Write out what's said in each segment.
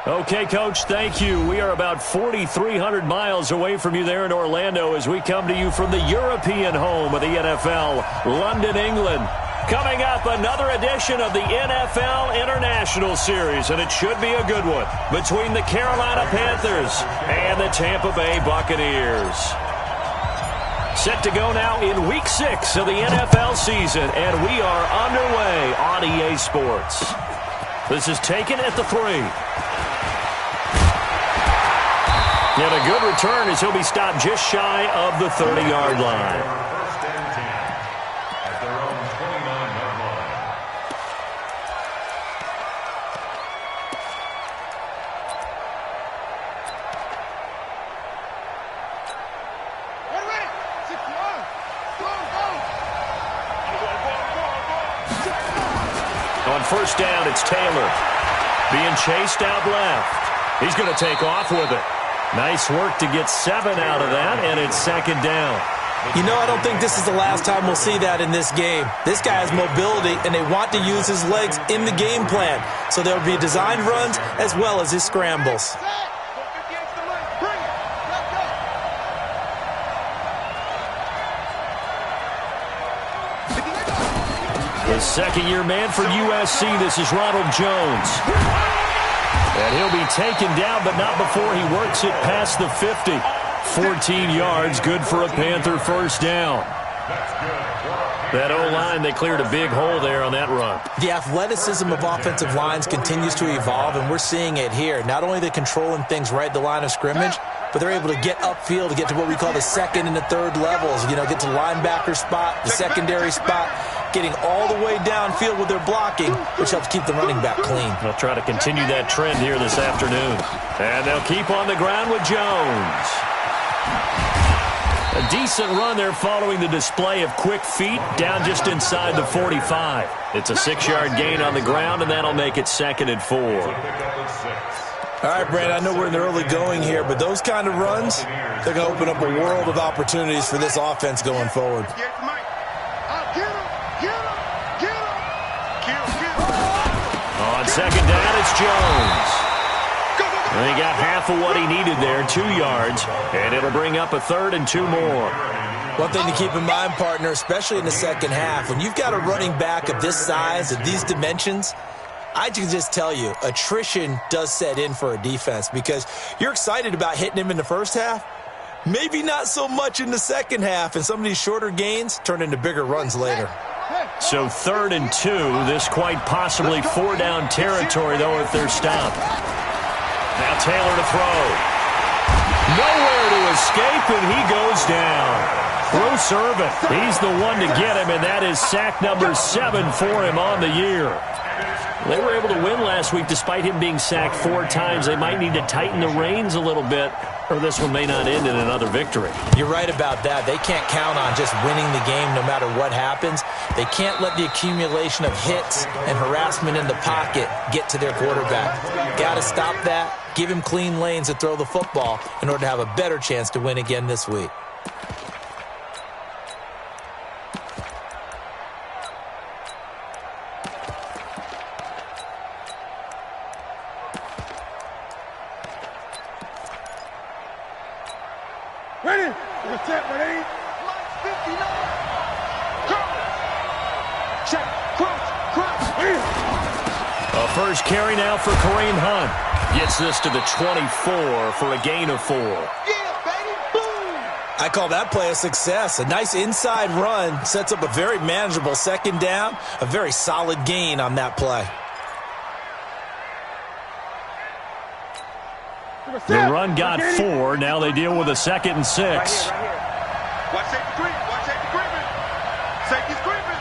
Okay, Coach, thank you. We are about 4,300 miles away from you there in Orlando as we come to you from the European home of the NFL, London, England. Coming up, another edition of the NFL International Series, and it should be a good one, between the Carolina Panthers and the Tampa Bay Buccaneers. Set to go now in Week 6 of the NFL season, and we are underway on EA Sports. This is taken at the 3. And a good return as he'll be stopped just shy of the 30-yard line. On first down, it's Taylor. Being chased out left. He's going to take off with it. Nice work to get 7 out of that, and it's second down. You know, I don't think this is the last time we'll see that in this game. This guy has mobility, and they want to use his legs in the game plan. So there will be designed runs as well as his scrambles. The second-year man for USC, this is Ronald Jones. And he'll be taken down, but not before he works it past the 50. 14 yards, good for a Panther first down. That O-line, they cleared a big hole there on that run. The athleticism of offensive lines continues to evolve, and we're seeing it here. Not only are they controlling things right at the line of scrimmage, but they're able to get upfield to get to what we call the second and the third levels. You know, get to the linebacker spot, the secondary spot, getting all the way downfield with their blocking, which helps keep the running back clean. They'll try to continue that trend here this afternoon. And they'll keep on the ground with Jones. A decent run there following the display of quick feet down just inside the 45. It's a 6-yard gain on the ground, and that'll make it 2nd and 4. All right, Brandon, I know we're in the early going here, but those kind of runs, they're going to open up a world of opportunities for this offense going forward. On second down, it's Jones. And he got half of what he needed there, 2 yards, and it'll bring up a 3rd and 2 more. One thing to keep in mind, partner, especially in the second half, when you've got a running back of this size, of these dimensions, I can just tell you, attrition does set in for a defense because you're excited about hitting him in the first half, maybe not so much in the second half, and some of these shorter gains turn into bigger runs later. So 3rd and 2, this quite possibly 4-down territory, though, if they're stopped. Now Taylor to throw. Nowhere to escape, and he goes down. Bruce Irvin, he's the one to get him, and that is sack number 7 for him on the year. They were able to win last week despite him being sacked 4 times. They might need to tighten the reins a little bit, or this one may not end in another victory. You're right about that. They can't count on just winning the game no matter what happens. They can't let the accumulation of hits and harassment in the pocket get to their quarterback. Got to stop that, give him clean lanes to throw the football in order to have a better chance to win again this week. Ready? Set, ready? Check, cross. A first carry now for Kareem Hunt. Gets this to the 24 for a gain of 4. Yeah, baby, boom! I call that play a success. A nice inside run sets up a very manageable second down, a very solid gain on that play. The run got 4. Now they deal with a 2nd and 6. Right here. Watch safety creep. Watch safety creeping. Safety's creeping.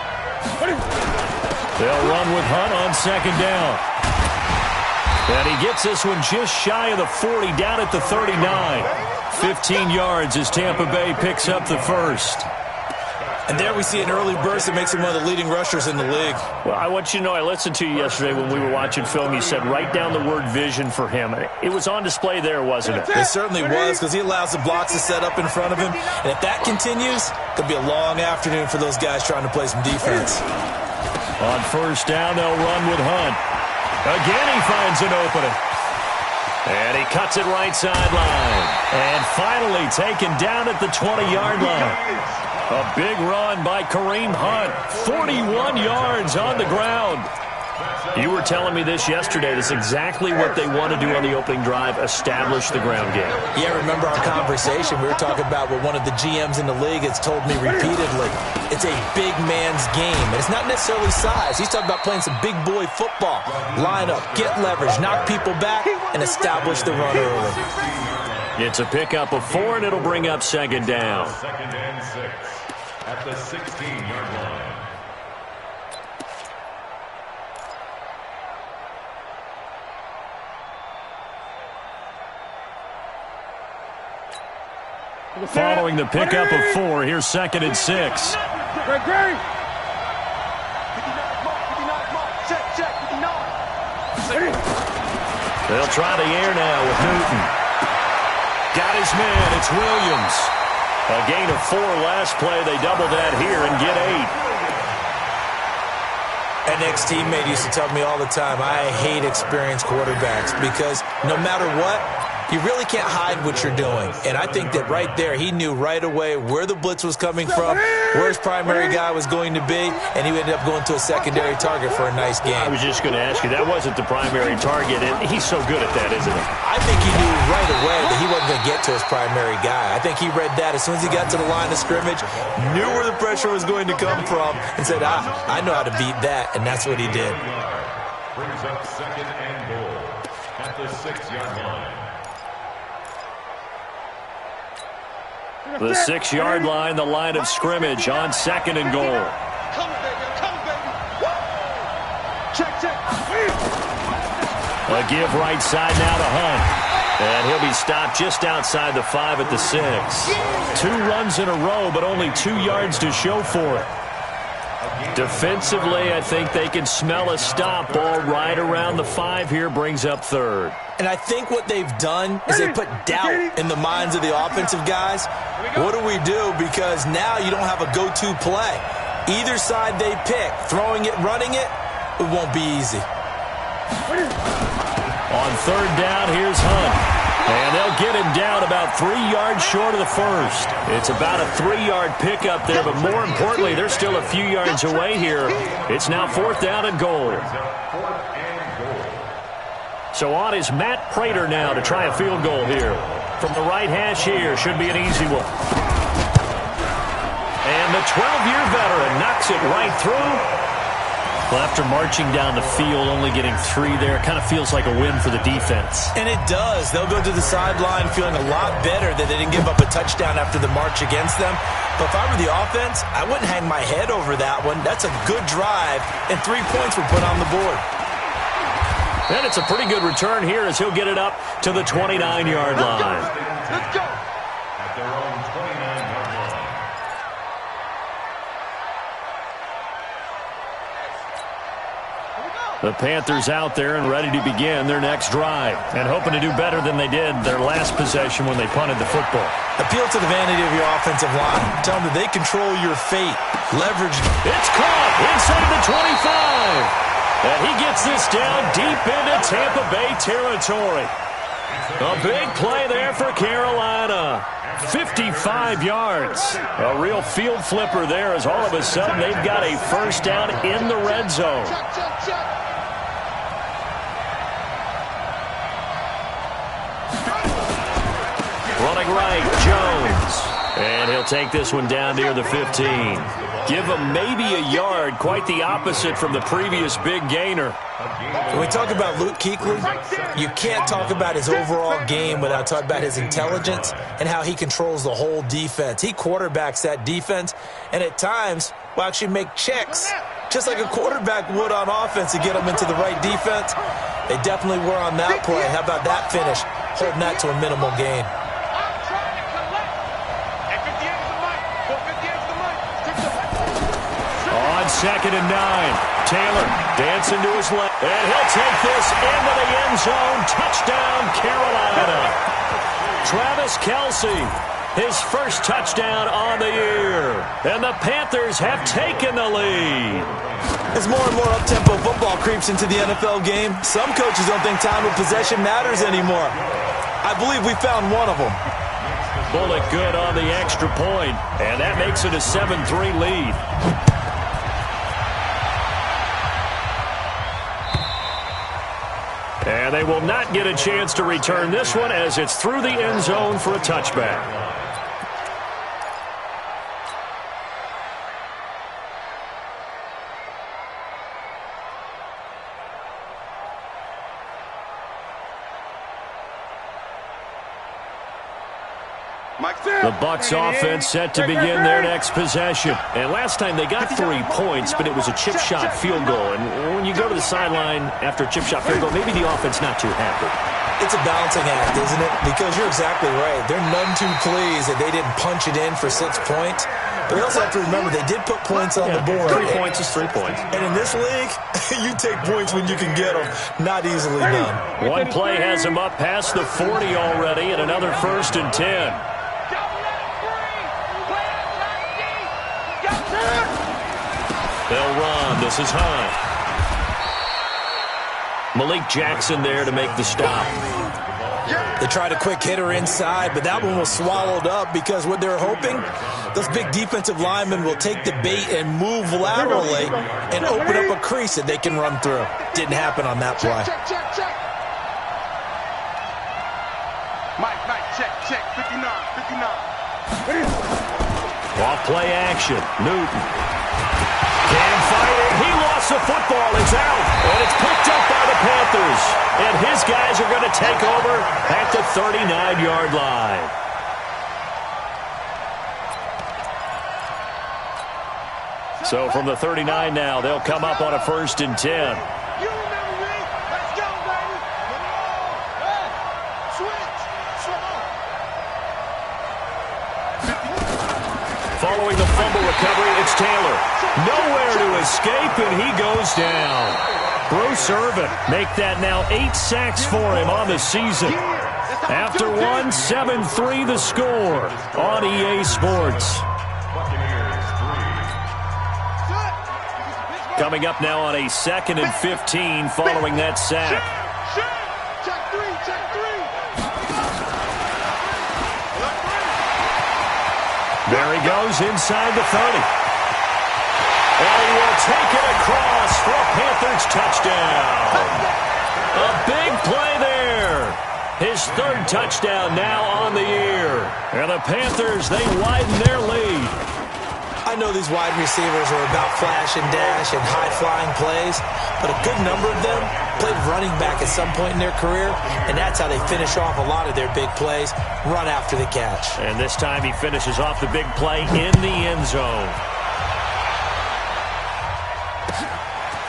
They'll run with Hunt on 2nd down. And he gets this one just shy of the 40, down at the 39. 15 yards as Tampa Bay picks up the first. And there we see an early burst that makes him one of the leading rushers in the league. Well, I want you to know, I listened to you yesterday when we were watching film. You said write down the word vision for him. It was on display there, wasn't it? It certainly was, because he allows the blocks to set up in front of him. And if that continues, it'll be a long afternoon for those guys trying to play some defense. On first down, they'll run with Hunt. Again, he finds an opening. And he cuts it right sideline. And finally taken down at the 20-yard line. A big run by Kareem Hunt. 41 yards on the ground. You were telling me this yesterday. That's exactly what they want to do on the opening drive, establish the ground game. Yeah, remember our conversation. We were talking about what one of the GMs in the league has told me repeatedly. It's a big man's game, and it's not necessarily size. He's talking about playing some big boy football. Line up, get leverage, knock people back, and establish the run early. It's a pickup of 4, and it'll bring up second down. Second and 6 at the 16-yard line. Following the pickup of 4, here's second and 6. They'll try the air now with Newton. Got his man. It's Williams. A gain of 4 last play. They double that here and get 8. An ex-teammate used to tell me all the time, I hate experienced quarterbacks because no matter what, you really can't hide what you're doing. And I think that right there, he knew right away where the blitz was coming from, where his primary guy was going to be, and he ended up going to a secondary target for a nice game. I was just going to ask you, that wasn't the primary target, and he's so good at that, isn't he? I think he knew right away that he wasn't going to get to his primary guy. I think he read that as soon as he got to the line of scrimmage, knew where the pressure was going to come from, and said, I know how to beat that, and that's what he did. Brings up second and goal at the 6-yard line. The 6-yard line, the line of scrimmage on second and goal. Come, baby. Come, baby. Check. A give right side now to Hunt. And he'll be stopped just outside the 5 at the 6. 2 runs in a row, but only 2 yards to show for it. Defensively, I think they can smell a stop ball right around the 5 here, brings up third. And I think what they've done is they put doubt in the minds of the offensive guys. What do we do? Because now you don't have a go-to play. Either side they pick, throwing it, running it, it won't be easy. On third down, here's Hunt. And they'll get him down about 3 yards short of the first. It's about a 3-yard pickup there, but more importantly, they're still a few yards away here. It's now 4th down and goal. So on is Matt Prater now to try a field goal here. From the right hash here, should be an easy one. And the 12-year veteran knocks it right through. Well, after marching down the field, only getting 3 there, it kind of feels like a win for the defense. And it does. They'll go to the sideline feeling a lot better that they didn't give up a touchdown after the march against them. But if I were the offense, I wouldn't hang my head over that one. That's a good drive, and 3 points were put on the board. And it's a pretty good return here as he'll get it up to the 29-yard line. Let's go. At their own 29-yard line. The Panthers out there and ready to begin their next drive and hoping to do better than they did their last possession when they punted the football. Appeal to the vanity of your offensive line. Tell them that they control your fate. Leverage. It's caught inside the 25. And he gets this down deep into Tampa Bay territory. A big play there for Carolina. 55 yards. A real field flipper there as all of a sudden they've got a first down in the red zone. Running right, Jones. And he'll take this one down near the 15. Give him maybe a yard, quite the opposite from the previous big gainer. When we talk about Luke Kuechly, you can't talk about his overall game without talking about his intelligence and how he controls the whole defense. He quarterbacks that defense, and at times will actually make checks, just like a quarterback would on offense to get them into the right defense. They definitely were on that play. How about that finish? Holding that to a minimal gain. On 2nd and 9, Taylor dancing to his left, and he'll take this into the end zone. Touchdown, Carolina. Travis Kelce his first touchdown on the year. And the Panthers have taken the lead. As more and more up-tempo football creeps into the NFL game, some coaches don't think time of possession matters anymore. I believe we found one of them. Bullet good on the extra point, and that makes it a 7-3 lead. And they will not get a chance to return this one as it's through the end zone for a touchback. The Bucs offense set to begin their next possession. And last time they got 3 points, but it was a chip shot field goal. And when you go to the sideline after a chip shot field goal, maybe the offense not too happy. It's a balancing act, isn't it? Because you're exactly right. They're none too pleased that they didn't punch it in for 6 points. But we also have to remember they did put points on the board. 3 points is 3 points. And in this league, you take points when you can get them. Not easily done. One play has them up past the 40 already, and another 1st and 10. They'll run. This is Hunt. Malik Jackson there to make the stop. They tried a quick hitter inside, but that one was swallowed up because what they're hoping, those big defensive linemen will take the bait and move laterally and open up a crease that they can run through. Didn't happen on that play. Check. Mike, check. 59. Off play action. Newton. Can't fight it. He lost the football. It's out. And it's picked up by the Panthers. And his guys are going to take over at the 39-yard line. So from the 39 now, they'll come up on a 1st and 10. You remember me? Let's go, baby. Switch. Following the fumble recovery, it's Taylor. Nowhere to escape, and he goes down. Bruce Irvin make that now 8 sacks for him on the season. After one, 7-3 the score on EA Sports. Coming up now on a 2nd and 15 following that sack. Check three. There he goes inside the 30. And he will take it across for a Panthers touchdown. A big play there. His 3rd touchdown now on the year. And the Panthers, they widen their lead. I know these wide receivers are about flash and dash and high-flying plays, but a good number of them played running back at some point in their career, and that's how they finish off a lot of their big plays, run after the catch. And this time he finishes off the big play in the end zone.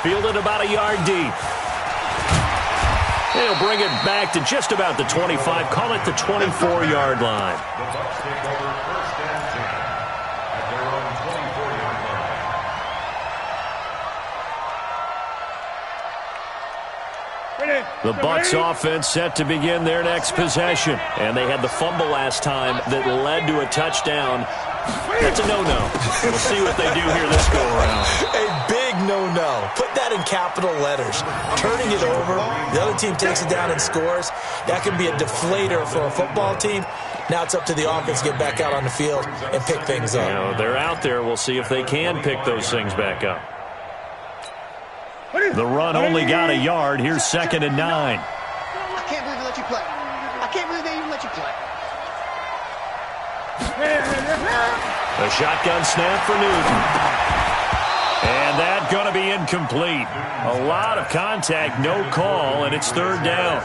Fielded about a yard deep. They'll bring it back to just about the 25. Call it the 24-yard line. The Bucs take over 1st and 10 at their own 24-yard line. The Bucs offense set to begin their next possession. And they had the fumble last time that led to a touchdown. That's a no-no. We'll see what they do here this go-around. A big no-no. Put that in capital letters. Turning it over, the other team takes it down and scores. That can be a deflator for a football team. Now it's up to the offense to get back out on the field and pick things up. You know, they're out there. We'll see if they can pick those things back up. The run only got a yard. Here's 2nd and 9. I can't believe they let you play. I can't believe they even let you play. A shotgun snap for Newton. And that's going to be incomplete. A lot of contact, no call, and it's 3rd down.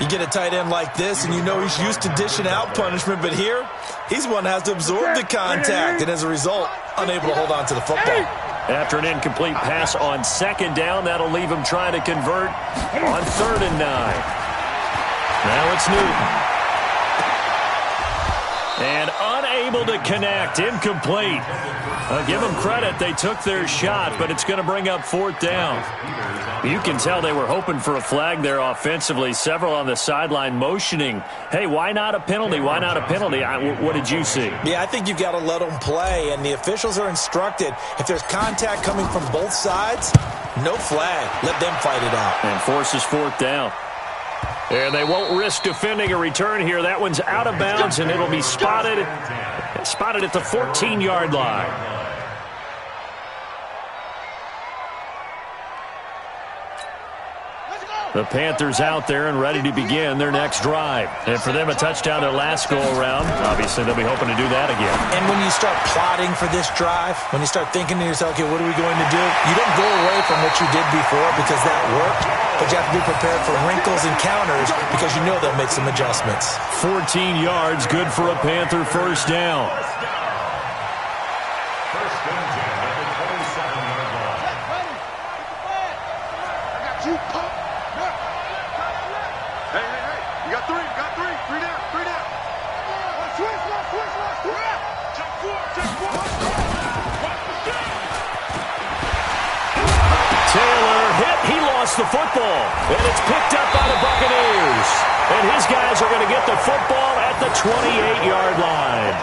You get a tight end like this, and you know he's used to dishing out punishment, but here, he's one that has to absorb the contact, and as a result, unable to hold on to the football. After an incomplete pass on 2nd down, that'll leave him trying to convert on 3rd and 9. Now it's Newton. And unable to connect. Incomplete. Give them credit. They took their shot, but it's going to bring up 4th down. You can tell they were hoping for a flag there offensively. Several on the sideline motioning, hey, why not a penalty? Why not a penalty? What did you see? Yeah, I think you've got to let them play, and the officials are instructed. If there's contact coming from both sides, no flag. Let them fight it out. And forces 4th down. And they won't risk defending a return here. That one's out of bounds, and it'll be spotted at the 14-yard line. The Panthers out there and ready to begin their next drive. And for them, a touchdown their last go-around. Obviously, they'll be hoping to do that again. And when you start plotting for this drive, when you start thinking to yourself, okay, what are we going to do? You don't go away from what you did before because that worked, but you have to be prepared for wrinkles and counters because you know they'll make some adjustments. 14 yards, good for a Panther first down. First and 10 at the 27-yard line. Hey, you got three, three down. Switch. Check four. Taylor hit. He lost the football. And it's picked up by the Buccaneers. And his guys are going to get the football at the 28-yard line.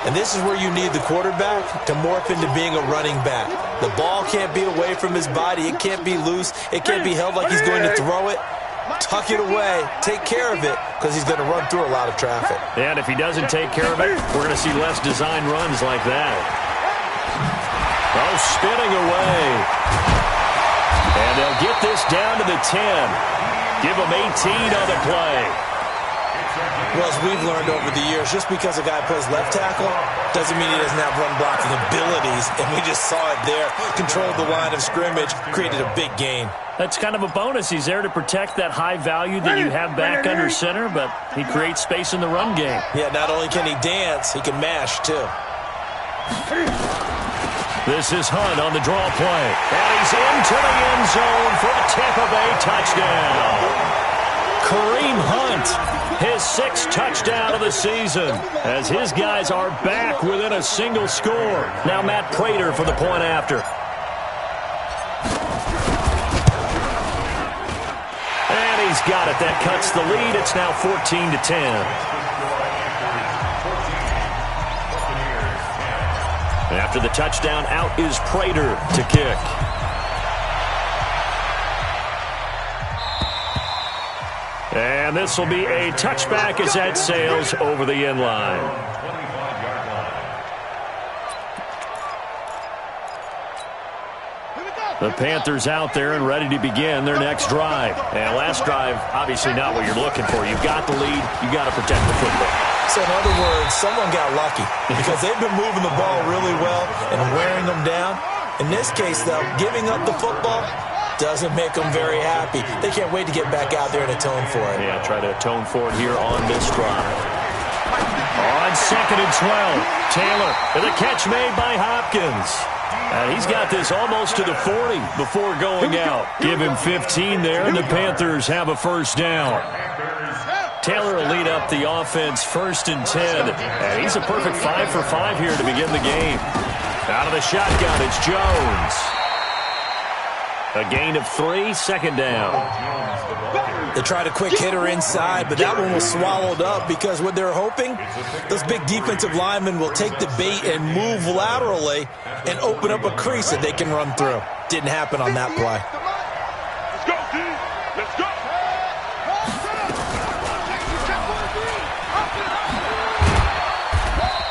And this is where you need the quarterback to morph into being a running back. The ball can't be away from his body. It can't be loose. It can't be held like he's going to throw it. Tuck it away. Take care of it because he's going to run through a lot of traffic. And if he doesn't take care of it, we're going to see less design runs like that. Oh, spinning away. And they'll get this down to the 10. Give him 18 on the play. Well, as we've learned over the years, just because a guy plays left tackle doesn't mean he doesn't have run-blocking abilities, and we just saw it there. Controlled the line of scrimmage, created a big gain. That's kind of a bonus. He's there to protect that high value that you have back under center, but he creates space in the run game. Yeah, not only can he dance, he can mash, too. This is Hunt on the draw play, and he's into the end zone for a Tampa Bay touchdown. Kareem Hunt, his 6th touchdown of the season, as his guys are back within a single score. Now Matt Prater for the point after. And he's got it. That cuts the lead. It's now 14-10. After the touchdown, out is Prater to kick. And this will be a touchback as that sails over the end line. The Panthers out there and ready to begin their next drive. And last drive, obviously not what you're looking for. You've got the lead. You've got to protect the football. So in other words, someone got lucky because they've been moving the ball really well and wearing them down. In this case, though, giving up the football doesn't make them very happy. They can't wait to get back out there and atone for it. Yeah, try to atone for it here on this drive. On 2nd and 12, Taylor, and the catch made by Hopkins. And he's got this almost to the 40 before going out. Give him 15 there, and the Panthers have a first down. Taylor will lead up the offense 1st and 10. And he's a perfect 5 for 5 here to begin the game. Out of the shotgun, it's Jones. A gain of 3, 2nd down. They tried a quick hitter inside, but that one was swallowed up because what they're hoping, those big defensive linemen will take the bait and move laterally and open up a crease that they can run through. Didn't happen on that play. Let's go, D. Let's go.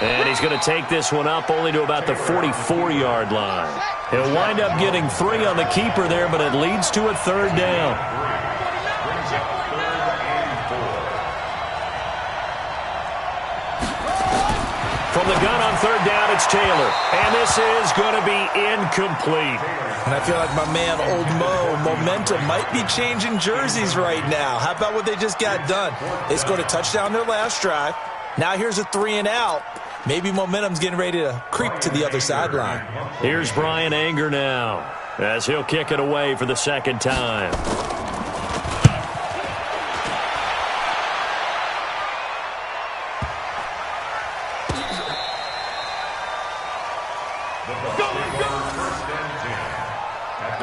And he's going to take this one up only to about the 44-yard line. He'll wind up getting 3 on the keeper there, but it leads to a 3rd down. From the gun on 3rd down, it's Taylor. And this is going to be incomplete. And I feel like my man, Old Mo, momentum might be changing jerseys right now. How about what they just got done? They scored a touchdown their last drive. Now here's a 3 and out. Maybe momentum's getting ready to creep to the other sideline. Here's Brian Anger now as he'll kick it away for the 2nd time.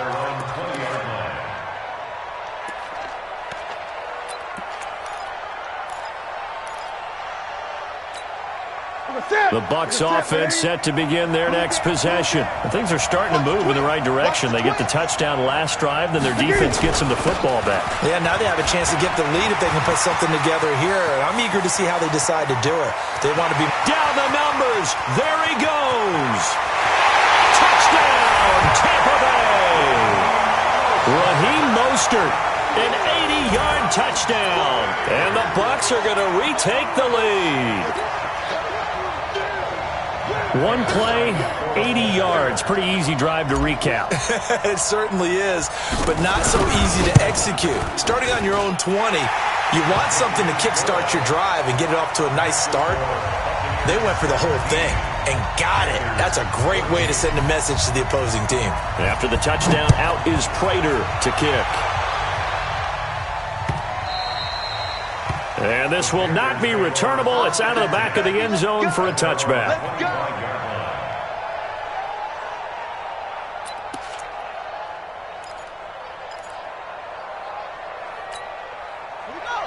their own 20-yard line. The Bucs offense set to begin their next possession. And things are starting to move in the right direction. They get the touchdown last drive, then their defense gets them the football back. Yeah, now they have a chance to get the lead if they can put something together here. And I'm eager to see how they decide to do it. They want to be down the numbers. There he goes. Touchdown, Tampa Bay. Raheem Mostert, an 80-yard touchdown. And the Bucs are going to retake the lead. One play, 80 yards. Pretty easy drive to recap. It certainly is, but not so easy to execute. Starting on your own 20, you want something to kickstart your drive and get it off to a nice start. They went for the whole thing and got it. That's a great way to send a message to the opposing team. After the touchdown, out is Prater to kick. And this will not be returnable. It's out of the back of the end zone for a touchback.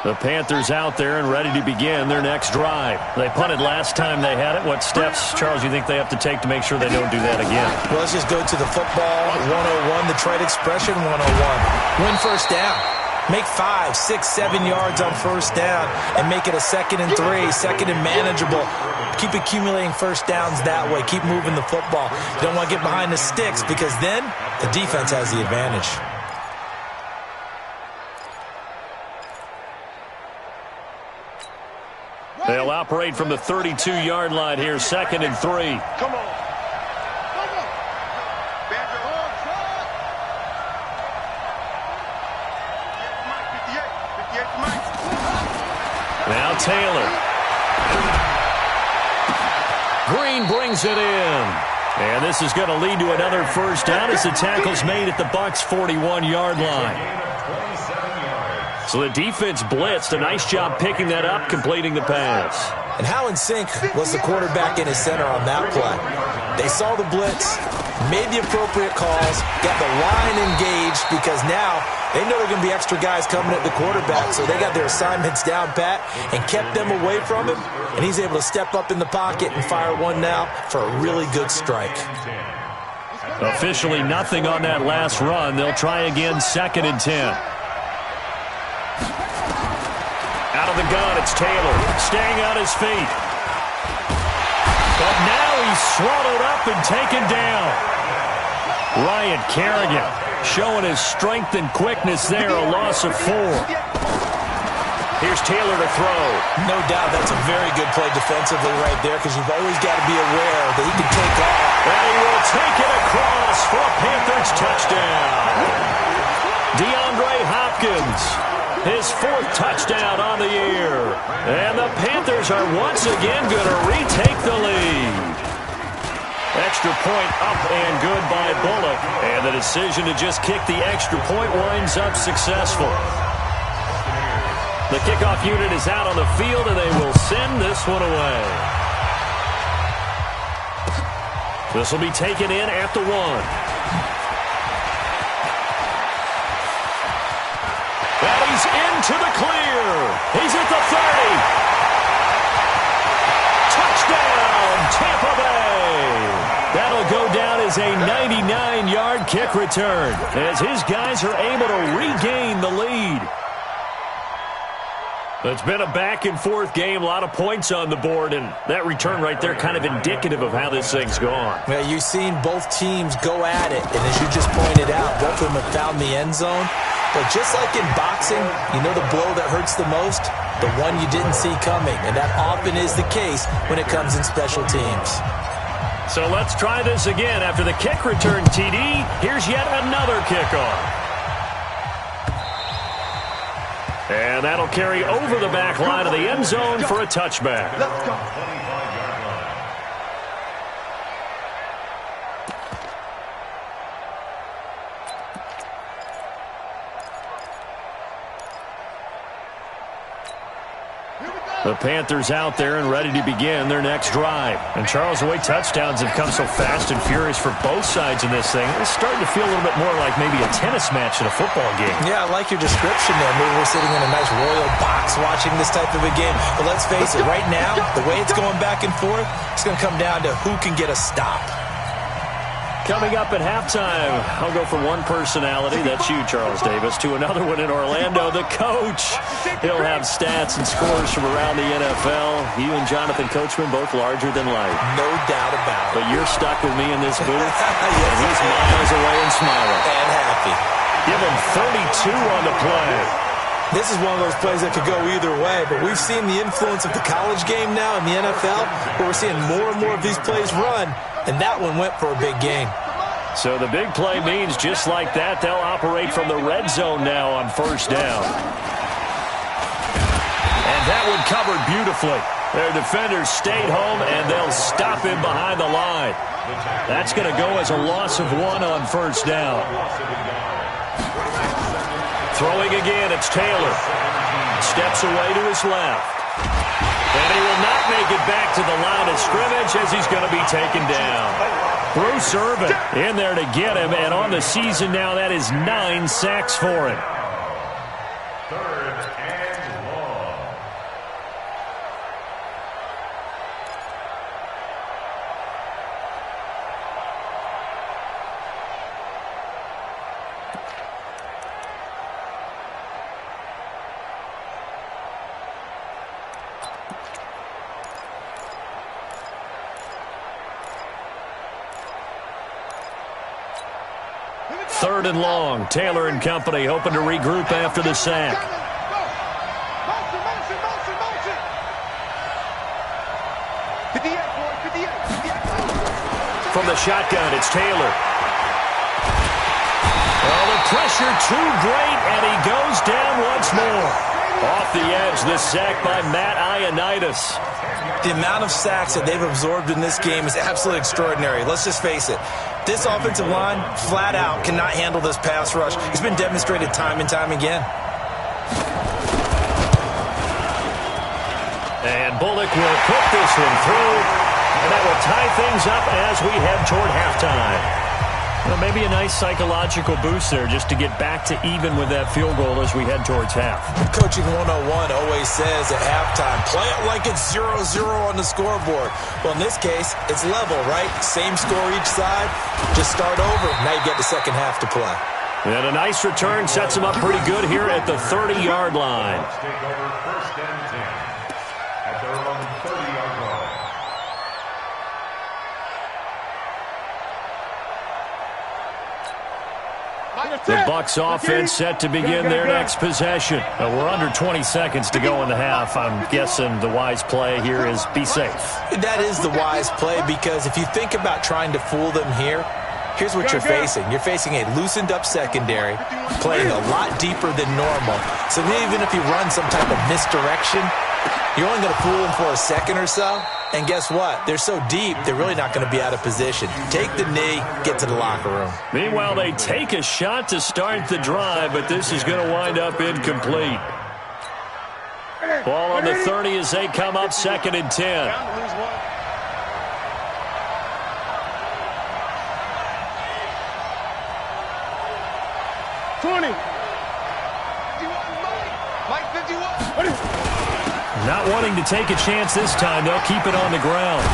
The Panthers out there and ready to begin their next drive. They punted last time they had it. What steps, Charles, you think they have to take to make sure they don't do that again? Well, let's just go to the football 101, the trade expression 101. Win first down. Make 5, 6, 7 yards on first down and make it a 2nd and 3, second and manageable. Keep accumulating first downs that way. Keep moving the football. You don't want to get behind the sticks because then the defense has the advantage. They'll operate from the 32-yard line here, 2nd and 3. Come on. Now Taylor. Green brings it in. And this is going to lead to another first down as the tackle's made at the Bucs' 41-yard line. So the defense blitzed. A nice job picking that up, completing the pass. And how in sync was the quarterback in his center on that play? They saw the blitz, made the appropriate calls, got the line engaged because now they know there are going to be extra guys coming at the quarterback, so they got their assignments down pat and kept them away from him, and he's able to step up in the pocket and fire one now for a really good strike. Officially nothing on that last run. They'll try again, 2nd and 10. Out of the gun, it's Taylor, staying on his feet. But now he's swallowed up and taken down. Ryan Kerrigan showing his strength and quickness there, a loss of 4. Here's Taylor to throw. No doubt that's a very good play defensively right there because you've always got to be aware that he can take off. And he will take it across for a Panthers touchdown. DeAndre Hopkins, his 4th touchdown on the year. And the Panthers are once again going to retake the lead. Extra point up and good by Bullock. And the decision to just kick the extra point winds up successful. The kickoff unit is out on the field, and they will send this one away. This will be taken in at the 1. And he's into the clear. He's at the 30. Touchdown, Tampa Bay. That'll go down as a 99-yard kick return as his guys are able to regain the lead. It's been a back-and-forth game, a lot of points on the board, and that return right there kind of indicative of how this thing's gone. Yeah, you've seen both teams go at it, and as you just pointed out, both of them have found the end zone. But just like in boxing, you know the blow that hurts the most? The one you didn't see coming, and that often is the case when it comes in special teams. So let's try this again. After the kick return, TD, here's yet another kickoff. And that'll carry over the back line of the end zone for a touchback. Let's go. Here we go. The Panthers out there and ready to begin their next drive. And Charles, the way touchdowns have come so fast and furious for both sides in this thing, it's starting to feel a little bit more like maybe a tennis match in a football game. Yeah, I like your description there. Maybe we're sitting in a nice royal box watching this type of a game. But let's face it, right now, the way it's going back and forth, it's going to come down to who can get a stop. Coming up at halftime, I'll go from one personality, that's you, Charles Davis, to another one in Orlando, the coach. He'll have stats and scores from around the NFL. You and Jonathan Coachman, both larger than life. No doubt about it. But you're stuck with me in this booth, and he's miles away and smiling. And happy. Give him 32 on the play. This is one of those plays that could go either way, but we've seen the influence of the college game now in the NFL, where we're seeing more and more of these plays run, and that one went for a big gain. So the big play means just like that, they'll operate from the red zone now on first down. And that one covered beautifully. Their defenders stayed home, and they'll stop him behind the line. That's going to go as a loss of 1 on first down. Throwing again, it's Taylor. Steps away to his left. And he will not make it back to the line of scrimmage as he's going to be taken down. Bruce Irvin in there to get him, and on the season now, that is 9 sacks for him. Third and long. Third and long. Taylor and company hoping to regroup after the sack. From the shotgun, it's Taylor. Well, the pressure too great, and he goes down once more. Off the edge, this sack by Matt Ioannidis. The amount of sacks that they've absorbed in this game is absolutely extraordinary. Let's just face it. This offensive line, flat out, cannot handle this pass rush. It's been demonstrated time and time again. And Bullock will put this one through, and that will tie things up as we head toward halftime. Well, maybe a nice psychological boost there just to get back to even with that field goal as we head towards half. Coaching 101 always says at halftime, play it like it's 0-0 on the scoreboard. Well, in this case, it's level, right? Same score each side. Just start over. Now you get the second half to play. And a nice return sets him up pretty good here at the 30-yard line. Let's take over first and 10 at their own 30-yard line. The Bucs offense set to begin their next possession. We're under 20 seconds to go in the half. I'm guessing the wise play here is be safe. That is the wise play, because if you think about trying to fool them here, here's what you're facing. You're facing a loosened up secondary, playing a lot deeper than normal. So even if you run some type of misdirection, you're only going to fool them for a second or so. And guess what? They're so deep, they're really not going to be out of position. Take the knee, get to the locker room. Meanwhile, they take a shot to start the drive, but this is going to wind up incomplete. Ball on the 30 as they come up 2nd and 10. 20. Mike 51. Not wanting to take a chance this time, they'll keep it on the ground.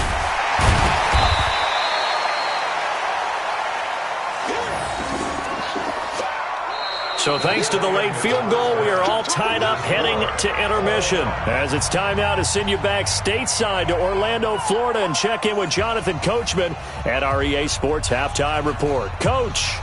So thanks to the late field goal, we are all tied up heading to intermission. As it's time now to send you back stateside to Orlando, Florida, and check in with Jonathan Coachman at our EA Sports Halftime Report. Coach.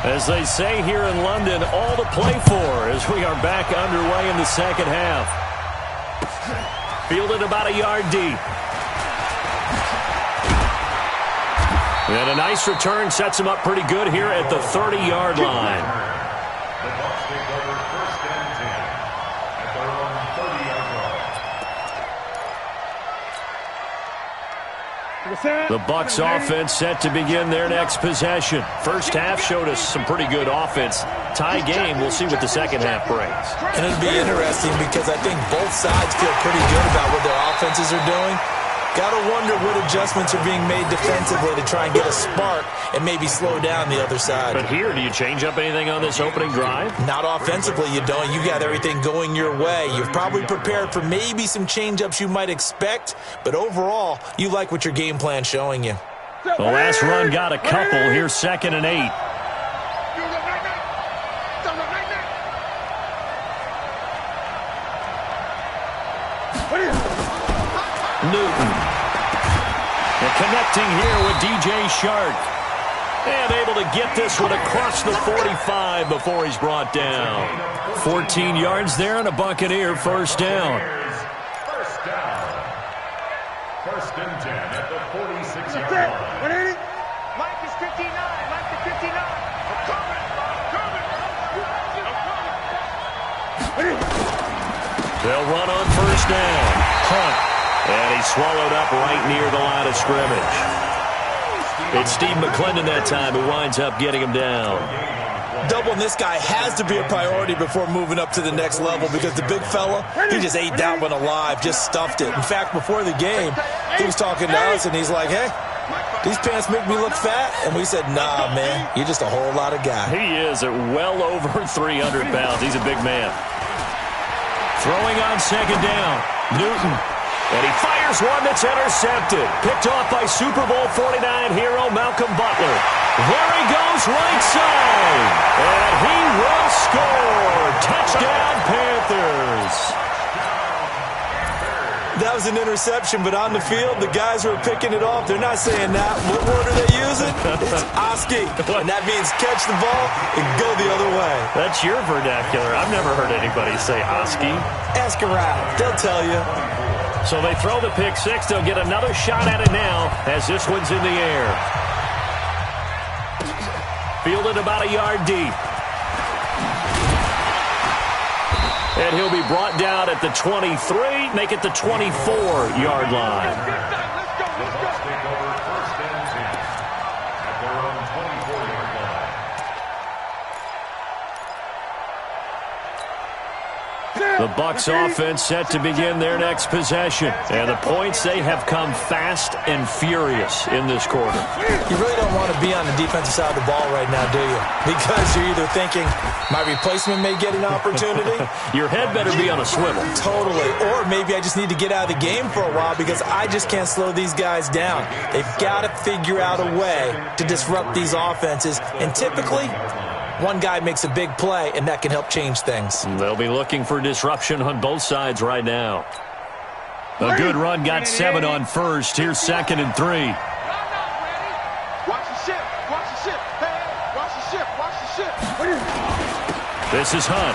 As they say here in London, all to play for as we are back underway in the second half. Fielded about a yard deep. And a nice return sets him up pretty good here at the 30-yard line. The Bucs take over first and 10 at their own 30-yard line. The Bucs offense set to begin their next possession. First half showed us some pretty good offense. Tie game. We'll see what the second half brings. And it'll be interesting because I think both sides feel pretty good about what their offenses are doing. Got to wonder what adjustments are being made defensively to try and get a spark and maybe slow down the other side. But here, do you change up anything on this opening drive? Not offensively, you don't. You got everything going your way. You've probably prepared for maybe some change-ups you might expect, but overall, you like what your game plan's showing you. The last run got a couple. Here's 2nd and 8. Newton. And connecting here with DJ Shark. And able to get this one across the 45 before he's brought down. 14 yards there and a Buccaneer first down. First down. 1st and 10 at the 46-yard line. Mike is 59. Mike is 59. They'll run on first down. Hunt. And he's swallowed up right near the line of scrimmage. It's Steve McClendon that time who winds up getting him down. Doubling this guy has to be a priority before moving up to the next level because the big fella, he just ate that one alive, just stuffed it. In fact, before the game, he was talking to us, and he's like, hey, these pants make me look fat. And we said, nah, man, you're just a whole lot of guy. He is at well over 300 pounds. He's a big man. Throwing on second down, Newton. And he fires one that's intercepted. Picked off by Super Bowl 49 hero Malcolm Butler. There he goes right side. And he will score. Touchdown, Panthers. That was an interception, but on the field, the guys who are picking it off, they're not saying that. What word are they using? It's Oski. And that means catch the ball and go the other way. That's your vernacular. I've never heard anybody say Oski. Ask around. They'll tell you. So they throw the pick six. They'll get another shot at it now as this one's in the air. Fielded about a yard deep. And he'll be brought down at the 23, make it the 24-yard line. The Bucs take over 1st and 10 at their own 24-yard line. The Bucs offense set to begin their next possession. And the points, they have come fast and furious in this quarter. You really don't want to be on the defensive side of the ball right now, do you? Because you're either thinking, my replacement may get an opportunity. Your head better be on a swivel. Totally. Or maybe I just need to get out of the game for a while because I just can't slow these guys down. They've got to figure out a way to disrupt these offenses. And typically, one guy makes a big play, and that can help change things. They'll be looking for disruption on both sides right now. A good run got 7 on first. Here's 2nd and 3. Watch the ship. Watch the ship. Hey, watch the ship. Watch the ship. This is Hunt.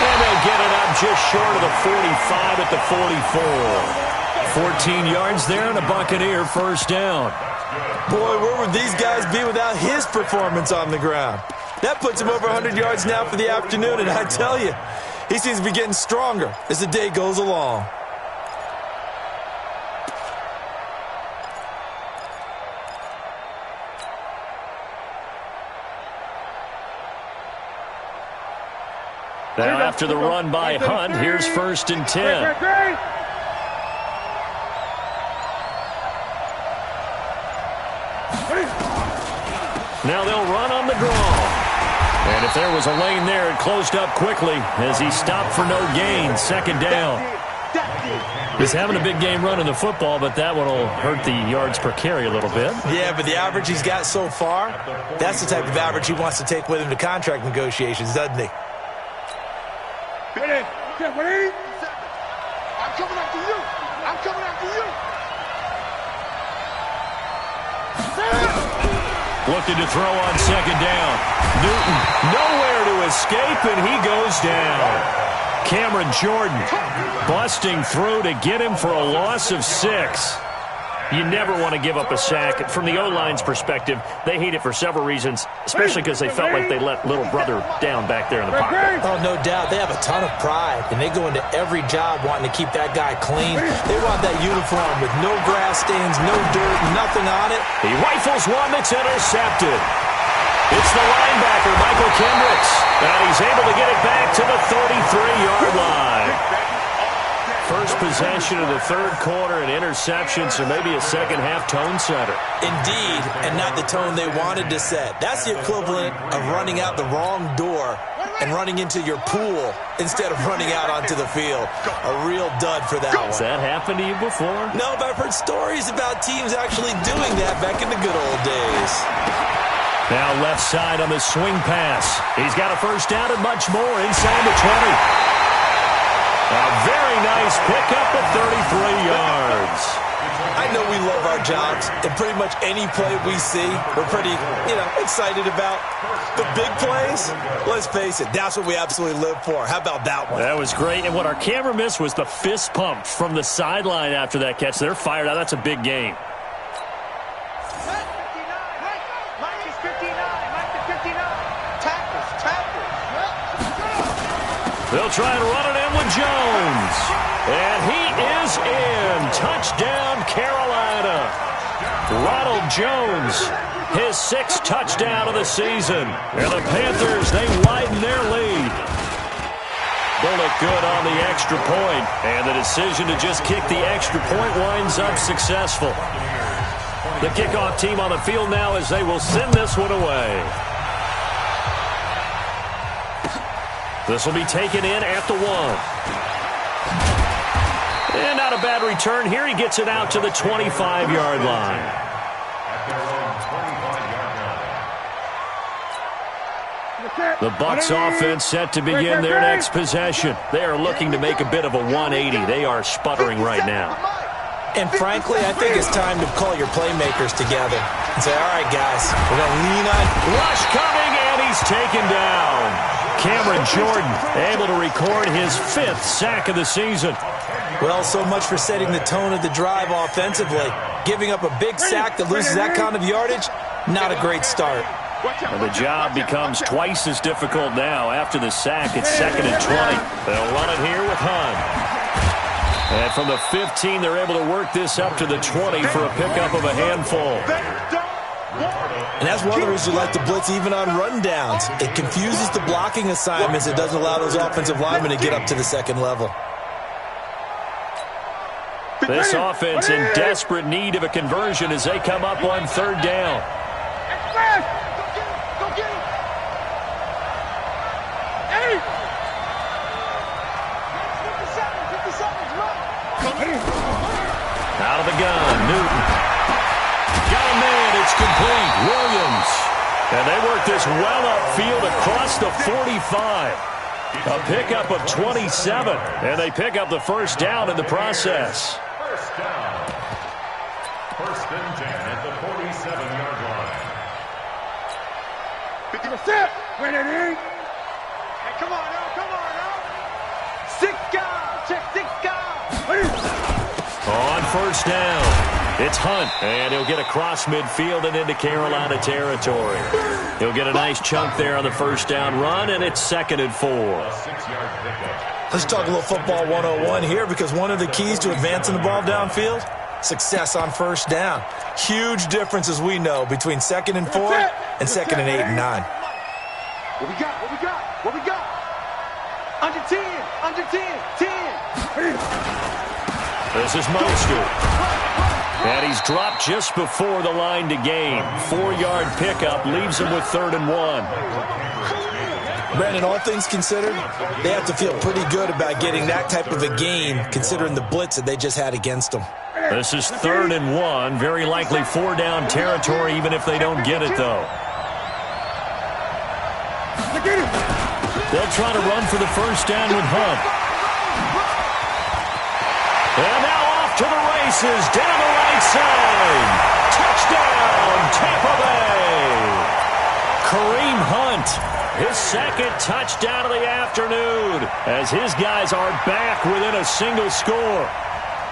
And they'll get it up just short of the 45 at the 44. 14 yards there and a Buccaneer first down. Boy, where would these guys be without his performance on the ground? That puts him over 100 yards now for the afternoon, and I tell you, he seems to be getting stronger as the day goes along. Now after the run by Hunt, here's 1st and 10. Now they'll run on the draw. And if there was a lane there, it closed up quickly as he stopped for no gain. 2nd down. He's having a big game running the football, but that one will hurt the yards per carry a little bit. Yeah, but the average he's got so far, that's the type of average he wants to take with him to contract negotiations, doesn't he? I'm coming after you. I'm coming after you. Looking to throw on 2nd down. Newton nowhere to escape, and he goes down. Cameron Jordan busting through to get him for a loss of 6. You never want to give up a sack. From the O-line's perspective, they hate it for several reasons, especially because they felt like they let little brother down back there in the pocket. Oh, no doubt. They have a ton of pride, and they go into every job wanting to keep that guy clean. They want that uniform with no grass stains, no dirt, nothing on it. He rifles one that's intercepted. It's the linebacker, Michael Kendricks, and he's able to get it back to the 33-yard line. First possession of the third quarter, an interception, so maybe a second-half tone setter. Indeed, and not the tone they wanted to set. That's the equivalent of running out the wrong door and running into your pool instead of running out onto the field. A real dud for that one. Has that happened to you before? No, but I've heard stories about teams actually doing that back in the good old days. Now left side on the swing pass. He's got a first down and much more inside the 20. A very nice pickup of 33 yards. I know we love our jobs, and pretty much any play we see, we're pretty, excited about. But big plays, let's face it, that's what we absolutely live for. How about that one? That was great, and what our camera missed was the fist pump from the sideline after that catch. They're fired out. That's a big game. They'll try and run it in with Jones. And he is in. Touchdown, Carolina. Ronald Jones, his 6th touchdown of the season. And the Panthers, they widen their lead. Bullock good on the extra point. And the decision to just kick the extra point winds up successful. The kickoff team on the field now as they will send this one away. This will be taken in at the 1. And not a bad return here. He gets it out to the 25-yard line. The Bucs offense set to begin their next possession. They are looking to make a bit of a 180. They are sputtering right now. And frankly, I think it's time to call your playmakers together and say, all right, guys, we're going to lean on. Rush coming, and he's taken down. Cameron Jordan able to record his 5th sack of the season. Well, so much for setting the tone of the drive offensively. Giving up a big sack that loses that kind of yardage, not a great start. And the job becomes twice as difficult now. After the sack, it's 2nd and 20. They'll run it here with Hunt. And from the 15, they're able to work this up to the 20 for a pickup of a handful. And that's one of the reasons we like to blitz even on rundowns. It confuses the blocking assignments. It doesn't allow those offensive linemen to get up to the second level. This offense in desperate need of a conversion as they come up on 3rd down. Out of the gun, Newton. Got a man, it's complete. Williams. And they work this well upfield across the 45. A pickup of 27. And they pick up the first down in the process. First down. 1st and 10 at the 47-yard line. 50%. Win it in. Hey, come on now, come on now. 6 guys. Check 6 guys. On 1st down, it's Hunt, and he'll get across midfield and into Carolina territory. He'll get a nice chunk there on the 1st down run, and it's 2nd and 4. Let's talk a little football 101 here, because one of the keys to advancing the ball downfield, success on 1st down. Huge difference, as we know, between 2nd and 4 and 2nd and 8 and 9. What we got? What we got? What we got? Under 10. Under 10. 10. This is Mostert. And he's dropped just before the line to gain. 4-yard pickup leaves him with 3rd and 1. Brandon, all things considered, they have to feel pretty good about getting that type of a gain, considering the blitz that they just had against them. This is 3rd and 1. Very likely 4-down territory, even if they don't get it, though. They'll try to run for the first down with Hunt. And now off to the races, down the right side. Touchdown, Tampa Bay. Kareem Hunt, his 2nd touchdown of the afternoon, as his guys are back within a single score.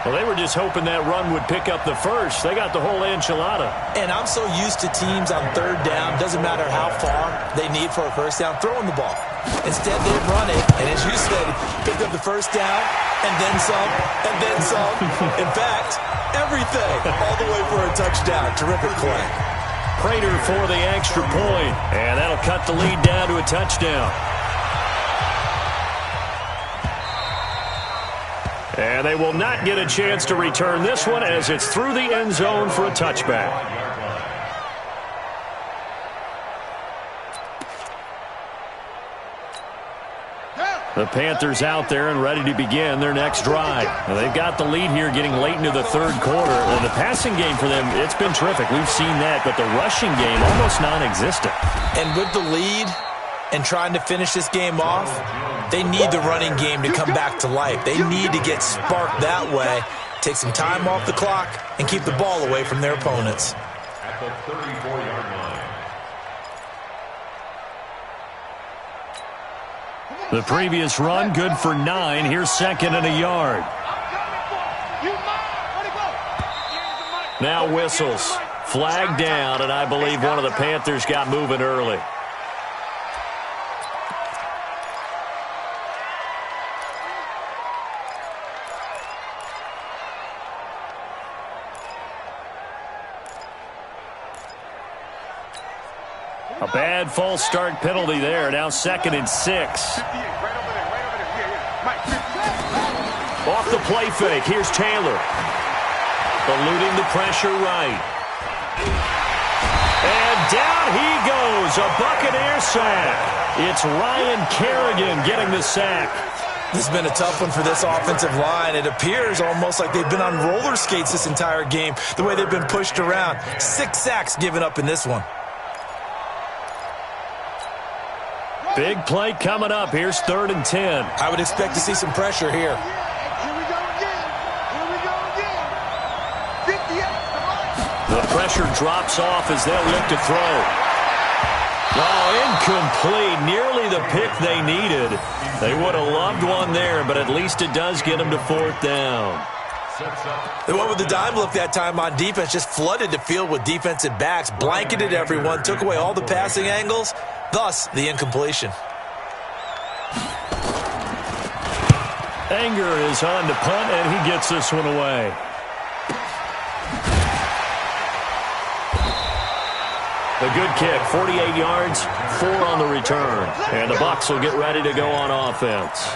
Well, they were just hoping that run would pick up the first. They got the whole enchilada. And I'm so used to teams on third down, doesn't matter how far they need for a first down, throwing the ball. Instead, they run it, and as you said, picked up the first down, and then some, and then some. In fact, everything, all the way for a touchdown. Terrific play. Prater for the extra point, and that'll cut the lead down to a touchdown. And they will not get a chance to return this one as it's through the end zone for a touchback. The Panthers out there and ready to begin their next drive. Now, they've got the lead here getting late into the third quarter. And the passing game for them, it's been terrific. We've seen that, but the rushing game almost non-existent. And with the lead and trying to finish this game off, they need the running game to come back to life. They need to get sparked that way, take some time off the clock, and keep the ball away from their opponents. At the 34-yard line. The previous run, good for 9. Here's second and a yard. Now whistles. Flag down, and I believe one of the Panthers got moving early. A bad false start penalty there. Now second and 6. Off the play fake. Here's Taylor. Eluding the pressure right. And down he goes. A Buccaneer sack. It's Ryan Kerrigan getting the sack. This has been a tough one for this offensive line. It appears almost like they've been on roller skates this entire game, the way they've been pushed around. 6 sacks given up in this one. Big play coming up. Here's 3rd and 10. I would expect to see some pressure here. Here we go again. Here we go again. 58. The pressure drops off as they'll look to throw. Oh, incomplete. Nearly the pick they needed. They would have loved one there, but at least it does get them to 4th down. The one with the dime look that time on defense just flooded the field with defensive backs, blanketed everyone, took away all the passing angles, thus the incompletion. Anger is on to punt, and he gets this one away. A good kick, 48 yards, 4 on the return. And the Bucs will get ready to go on offense.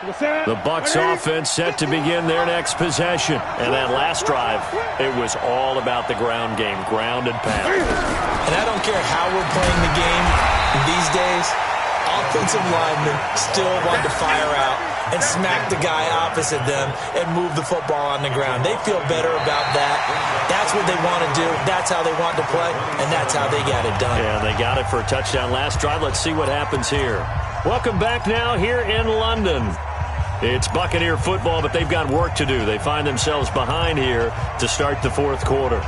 The Bucs offense set to begin their next possession. And that last drive, it was all about the ground game, ground and pound. And I don't care how we're playing the game these days, offensive linemen still want to fire out and smack the guy opposite them and move the football on the ground. They feel better about that. That's what they want to do. That's how they want to play, and that's how they got it done. Yeah, they got it for a touchdown last drive. Let's see what happens here. Welcome back now here in London. It's Buccaneer football, but they've got work to do. They find themselves behind here to start the 4th quarter.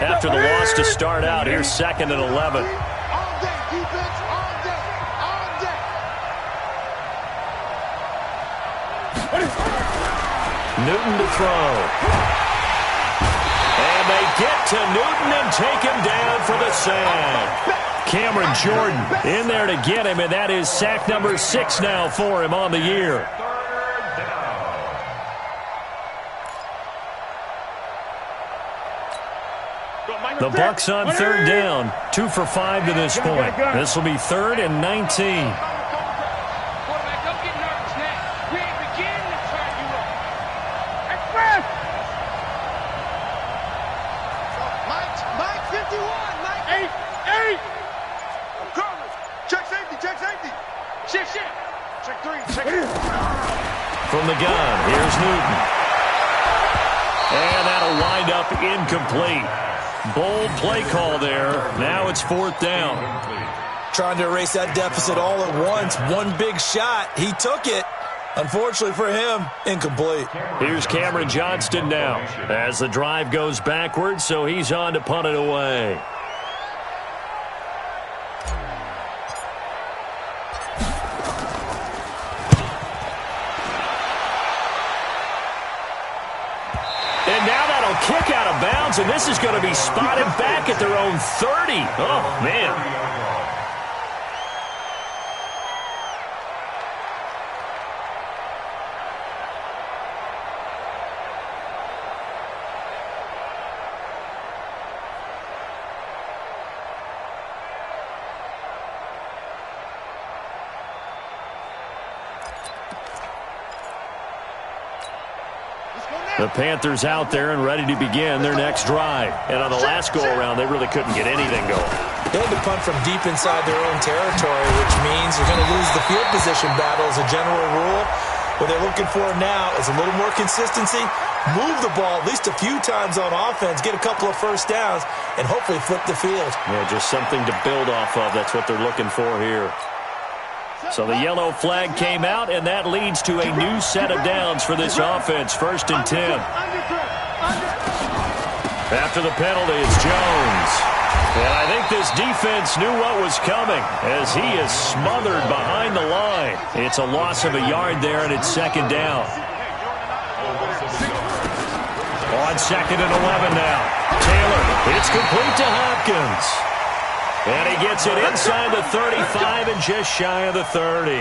After the loss to start out, here's 2nd and 11. Newton to throw. And they get to Newton and take him down for the sack. Cameron Jordan in there to get him, and that is sack number 6 now for him on the year. The Bucs on 3rd down, 2 for 5 to this point. This will be 3rd and 19. From the gun, here's Newton. And that'll wind up incomplete. Bold play call there. Now it's 4th down. Trying to erase that deficit all at once. One big shot. He took it. Unfortunately for him, incomplete. Here's Cameron Johnston now as the drive goes backwards, so he's on to punt it away. kick out of bounds, and this is going to be spotted back at their own 30. Oh, man. The Panthers out there and ready to begin their next drive. And on the last go-around, they really couldn't get anything going. They had to punt from deep inside their own territory, which means you're going to lose the field position battle as a general rule. What they're looking for now is a little more consistency, move the ball at least a few times on offense, get a couple of first downs, and hopefully flip the field. Yeah, just something to build off of. That's what they're looking for here. So the yellow flag came out, and that leads to a new set of downs for this offense. 1st and 10. After the penalty, it's Jones. And I think this defense knew what was coming as he is smothered behind the line. It's a loss of a yard there, and it's 2nd down. On 2nd and 11 now. Taylor, it's complete to Hopkins. And he gets it inside the 35 and just shy of the 30.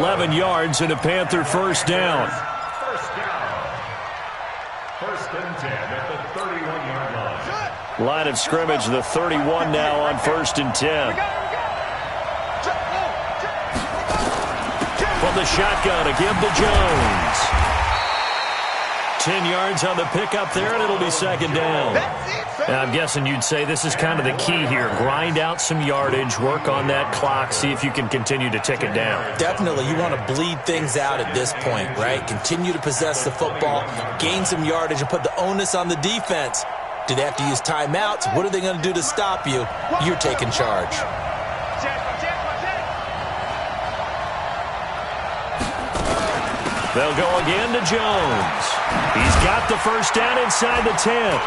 11 yards and a Panther 1st down. 1st and 10 at the 31-yard line. Line of scrimmage, the 31 now on 1st and 10. From the shotgun, a give to Jones. 10 yards on the pickup there, and it'll be 2nd down. Now, I'm guessing you'd say this is kind of the key here. Grind out some yardage, work on that clock, see if you can continue to tick it down. Definitely. You want to bleed things out at this point, right? Continue to possess the football, gain some yardage, and put the onus on the defense. Do they have to use timeouts? What are they going to do to stop you? You're taking charge. They'll go again to Jones. He's got the 1st down inside the 10.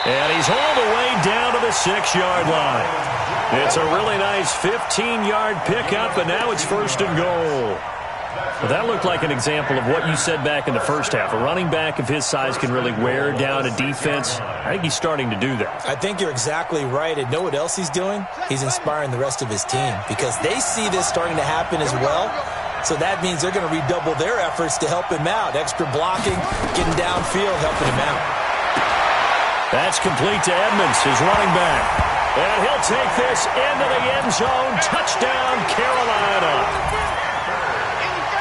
And he's all the way down to the 6-yard line. It's a really nice 15-yard pickup, and now it's 1st and goal. Well, that looked like an example of what you said back in the first half. A running back of his size can really wear down a defense. I think he's starting to do that. I think you're exactly right. And know what else he's doing? He's inspiring the rest of his team because they see this starting to happen as well. So that means they're going to redouble their efforts to help him out. Extra blocking, getting downfield, helping him out. That's complete to Edmonds, his running back. And he'll take this into the end zone. Touchdown, Carolina.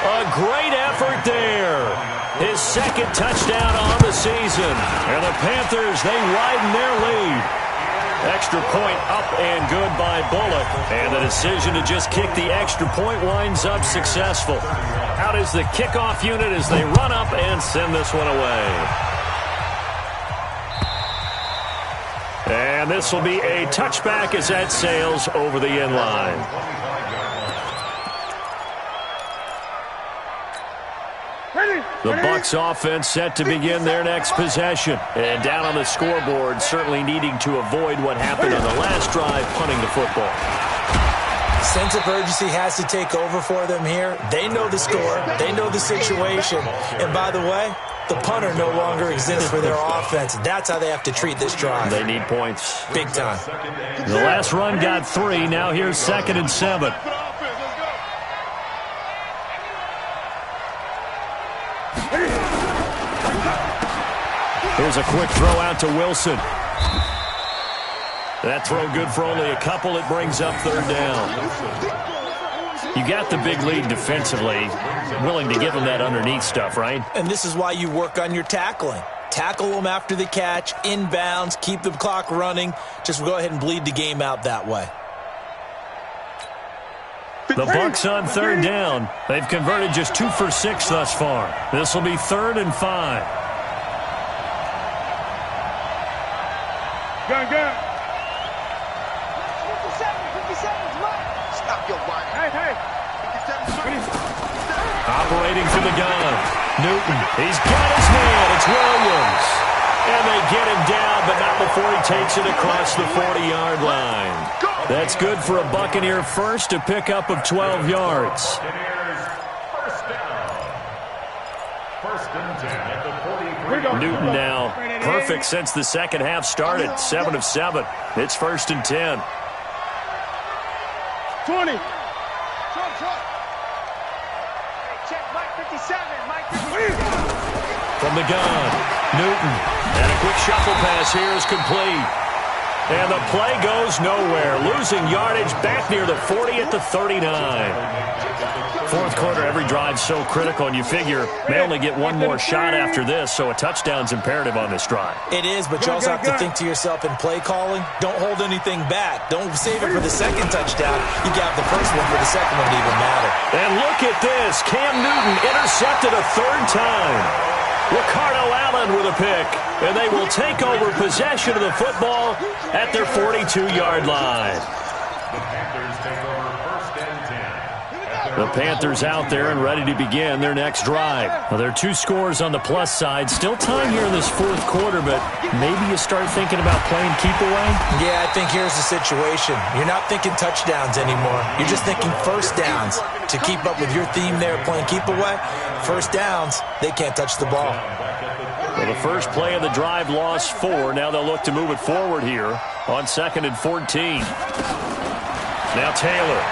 A great effort there. His 2nd touchdown on the season. And the Panthers, they widen their lead. Extra point up and good by Bullock. And the decision to just kick the extra point winds up successful. Out is the kickoff unit as they run up and send this one away. And this will be a touchback as that sails over the end line. The Bucs offense set to begin their next possession. And down on the scoreboard, certainly needing to avoid what happened on the last drive, punting the football. Sense of urgency has to take over for them here. They know the score. They know the situation. And by the way, the punter no longer exists for their offense. That's how they have to treat this drive. They need points. Big time. The last run got 3. Now here's 2nd and 7. Here's a quick throw out to Wilson. That throw good for only a couple. It brings up 3rd down. You got the big lead defensively. Willing to give them that underneath stuff, right? And this is why you work on your tackling. Tackle them after the catch, inbounds, keep the clock running. Just go ahead and bleed the game out that way. The Bucs on 3rd down. They've converted just 2 for 6 thus far. This will be 3rd and 5. Gun. 57, stop your whining. Hey. 57, Operating from the gun. Newton. He's got his man. It's Williams. And they get him down, but not before he takes it across the 40-yard line. That's good for a Buccaneer first, a pickup of 12 yards. First and 10 at the 43. Newton now perfect since the second half started. 7 of 7. It's first and 10. 20. Check Mike 57. Mike 57. From the gun, Newton. And a quick shuffle pass here is complete. And the play goes nowhere. Losing yardage back near the 40 at the 39. Fourth quarter, every drive so critical, and you figure they only get one more shot after this, so a touchdown's imperative on this drive. It is, but you also have to think to yourself in play calling, don't hold anything back. Don't save it for the second touchdown. You got the first one for the second one to even matter. And look at this. Cam Newton intercepted a third time. Ricardo Allen with a pick, and they will take over possession of the football at their 42-yard line. The Panthers take over first and 10. The Panthers out there and ready to begin their next drive. Well, there are 2 scores on the plus side. Still time here in this fourth quarter, but maybe you start thinking about playing keep away? Yeah, I think here's the situation. You're not thinking touchdowns anymore. You're just thinking first downs. To keep up with your theme there, playing keep away, first downs, they can't touch the ball. Well, the first play of the drive lost 4. Now they'll look to move it forward here on 2nd and 14. Now Taylor.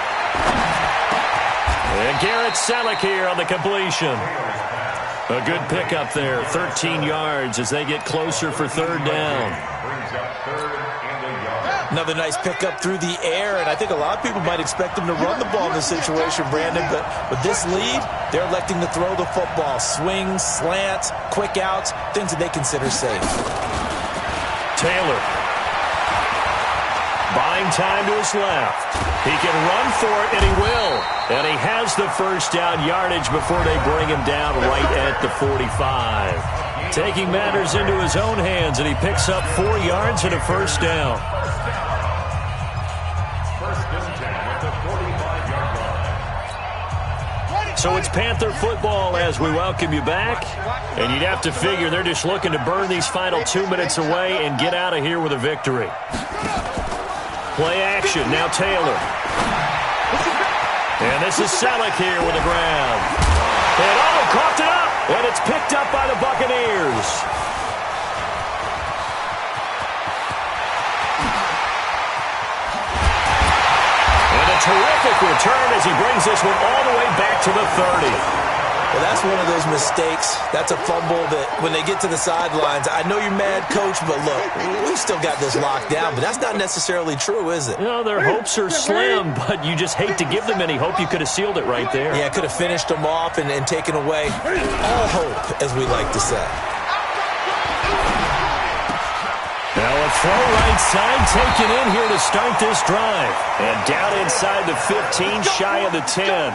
And Garrett Selleck here on the completion. A good pickup there, 13 yards as they get closer for third down. Brings up third and a yard. Another nice pickup through the air, and I think a lot of people might expect them to run the ball in this situation, Brandon, but with this lead, they're electing to throw the football. Swings, slants, quick outs, things that they consider safe. Taylor. Buying time to his left. He can run for it, and he will. And he has the first down yardage before they bring him down right at the 45. Taking matters into his own hands, and he picks up 4 yards and a first down. First and 10 at the 45-yard line. So it's Panther football as we welcome you back. And you'd have to figure they're just looking to burn these final 2 minutes away and get out of here with a victory. Play action. Now Taylor. And this is Selleck here with the ground. And coughed it up. And it's picked up by the Buccaneers. And a terrific return as he brings this one all the way back to the 30. Well, that's one of those mistakes. That's a fumble that when they get to the sidelines, I know you're mad, Coach, but look, we've still got this locked down. But that's not necessarily true, is it? You know, their hopes are slim, but you just hate to give them any hope. You could have sealed it right there. Yeah, could have finished them off and taken away all hope, as we like to say. Now a throw right side taken in here to start this drive. And down inside the 15, shy of the 10.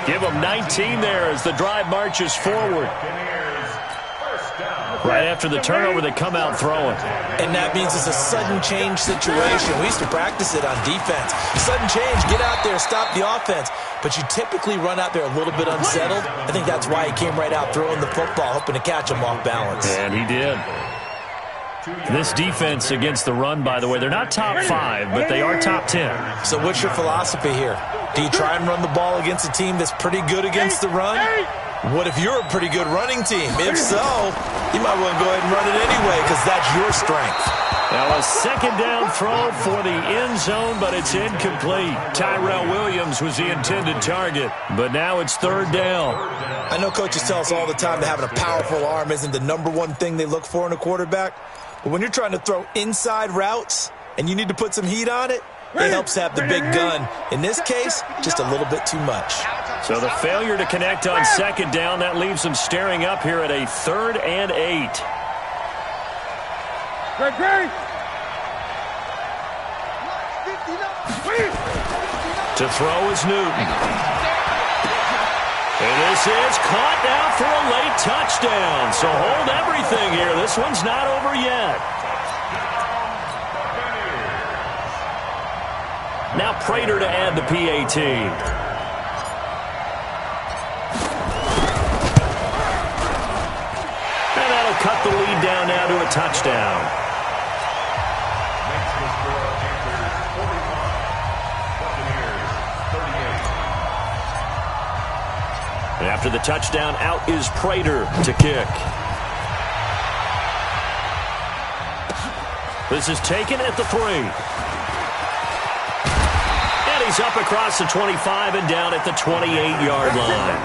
Give them 19 there as the drive marches forward. Right after the turnover, they come out throwing. And that means it's a sudden change situation. We used to practice it on defense. Sudden change, get out there, stop the offense. But you typically run out there a little bit unsettled. I think that's why he came right out throwing the football, hoping to catch him off balance. And he did. This defense against the run, by the way, they're not top 5, but they are top 10. So what's your philosophy here? Do you try and run the ball against a team that's pretty good against the run? What if you're a pretty good running team? If so, you might want to go ahead and run it anyway because that's your strength. Now a second down throw for the end zone, but it's incomplete. Tyrell Williams was the intended target, but now it's third down. I know coaches tell us all the time that having a powerful arm isn't the #1 thing they look for in a quarterback. But when you're trying to throw inside routes and you need to put some heat on it, it helps have the big gun. In this case, just a little bit too much. So the failure to connect on second down, that leaves them staring up here at a 3rd and 8. Great. To throw is Newton. And this is caught now for a late touchdown. So hold everything here. This one's not over yet. Now Prater to add the PAT. And that'll cut the lead down now to a touchdown. Makes the score Panthers 45, Buccaneers 38. After the touchdown, out is Prater to kick. This is taken at the 3. And he's up across the 25 and down at the 28-yard line.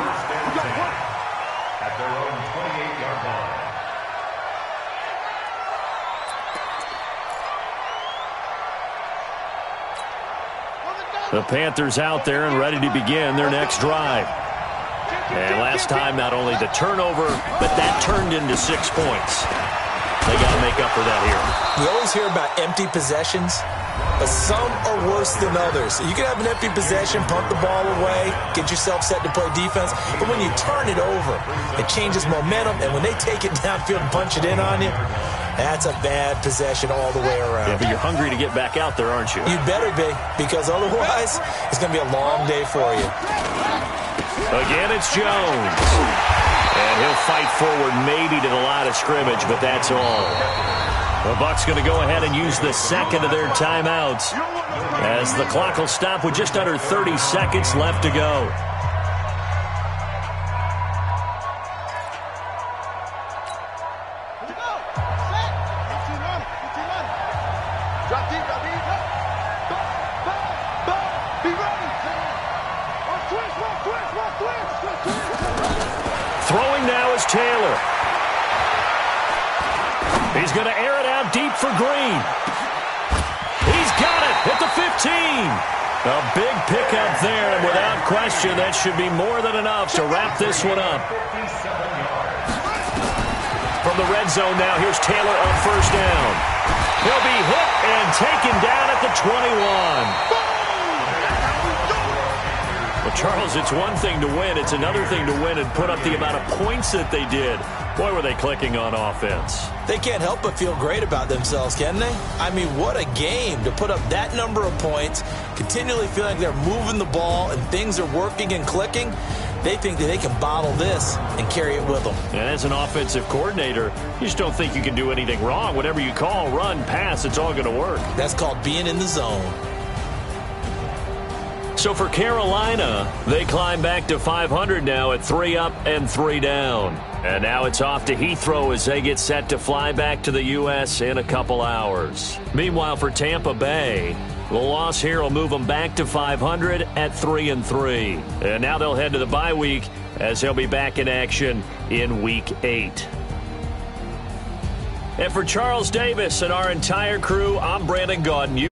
At their own 28-yard line. The Panthers out there and ready to begin their next drive. And last time, not only the turnover, but that turned into 6 points. They got to make up for that here. We always hear about empty possessions, but some are worse than others. You can have an empty possession, punt the ball away, get yourself set to play defense, but when you turn it over, it changes momentum, and when they take it downfield and punch it in on you, that's a bad possession all the way around. Yeah, but you're hungry to get back out there, aren't you? You better be, because otherwise, it's going to be a long day for you. Again, it's Jones. And he'll fight forward maybe to the line of scrimmage, but that's all. The Bucs going to go ahead and use the second of their timeouts as the clock will stop with just under 30 seconds left to go. Throwing now is Taylor. He's going to air it out deep for Green. He's got it at the 15. A big pickup there, and without question, that should be more than enough to wrap this one up. From the red zone now, here's Taylor on first down. He'll be hit and taken down at the 21. Well, Charles, it's one thing to win. It's another thing to win and put up the amount of points that they did. Boy, were they clicking on offense. They can't help but feel great about themselves, can they? I mean, what a game to put up that number of points, continually feeling like they're moving the ball and things are working and clicking. They think that they can bottle this and carry it with them. And as an offensive coordinator, you just don't think you can do anything wrong. Whatever you call, run, pass, it's all going to work. That's called being in the zone. So for Carolina, they climb back to 500 now at 3 up and 3 down. And now it's off to Heathrow as they get set to fly back to the U.S. in a couple hours. Meanwhile, for Tampa Bay, the loss here will move them back to 500 at 3-3. And now they'll head to the bye week as they'll be back in action in Week 8. And for Charles Davis and our entire crew, I'm Brandon Gaudin.